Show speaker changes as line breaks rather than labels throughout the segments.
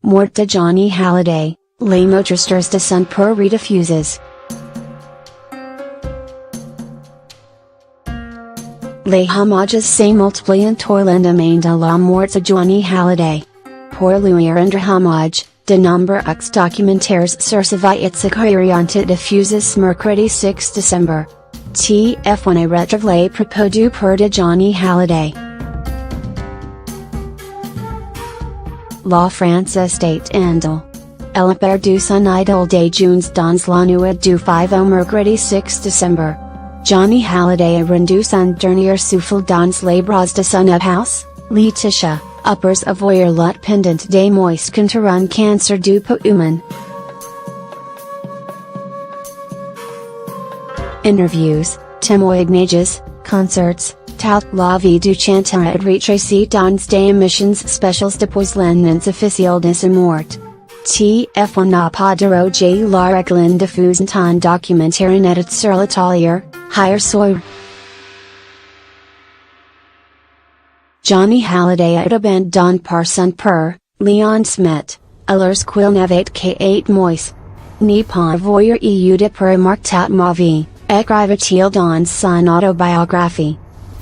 Mort de Johnny Hallyday, les mots de son père rediffusés. Les hommages se multiplient autour l'endemain de la mort de Johnny Hallyday. Pour lui rendre hommage, de nombreux documentaires sur sa vie et sa carrière ont été diffusés mercredi 6 décembre. TF1 a retrouvé les propos du père de Johnny Hallyday. La France est indol. El père du son idol de Junes dans la nuit du 5 au mercredi 6 décembre. Johnny Hallyday a rendu son dernier souffle dans les bras de son épouse, Laetitia, après avoir lot pendant des mois contre un cancer du poumon. Interviews, témoignages, concerts, tout la vie du chanteur et retracé dans des émissions spéciales depuis l'annonce officielle de sa mort. TF1 n'a pas dérogé la règle diffusant un documentaire inédit sur l'Italien, hier soir. Johnny Hallyday est abandonné par son père, Leon Smith, alors qu'il n'avait que 8 mois. Ni pas avoir eu de père marqué ma vie, écrivit-il dans son autobiographie.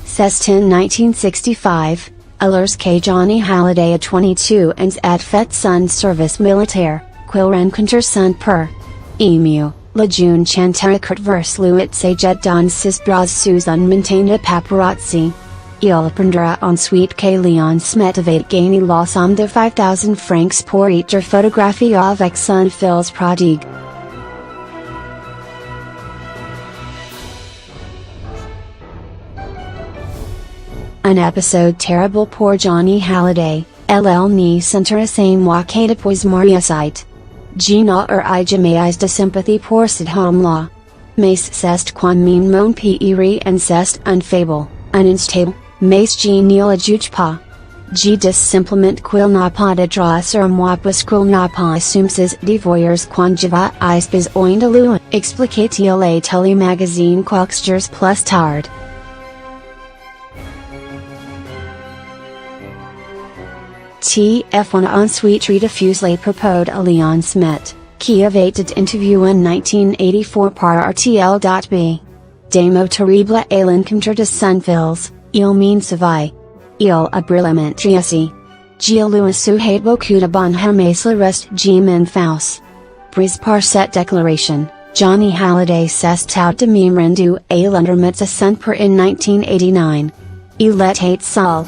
C'est en 1965, alors que Johnny Hallyday a 22 ans a fait son service militaire, qu'il rencontre son père. Ému, le jeune chanteur vers lui se jette dans ses bras sous un manteau de paparazzi. Il apprendra ensuite que Leon Smith avait gagné la somme de 5,000 francs pour être photographié avec son fils prodigue. Un épisode terrible pour Johnny Hallyday, elle n'y s'intéresse moi que depuis mariage. Je n'aurai jamais de sympathie pour cet homme-là. Mais c'est quand même mon père and c'est un faible, un instable, mais je ne le juge pas. Je dis simplement qu'il n'a pas de droit sur moi parce qu'il n'a pas assumé ses devoirs quand j'avais besoin de lui, expliquait-il à Télémagazine quelques jours plus tard. TF1 a ensuite rediffusé les propos de Leon Smith, qui avait été interviewé en 1984 par RTL.B. Des mots terribles à l'encontre de son fils, il mène sa vie. Il a brillamment réussi. Je lui souhaite beaucoup de bonheur mais le reste je m'en fous. Prise par cette déclaration, Johnny Hallyday s'est out de même rendu à l'endermit de son père en 1989. Il était seul.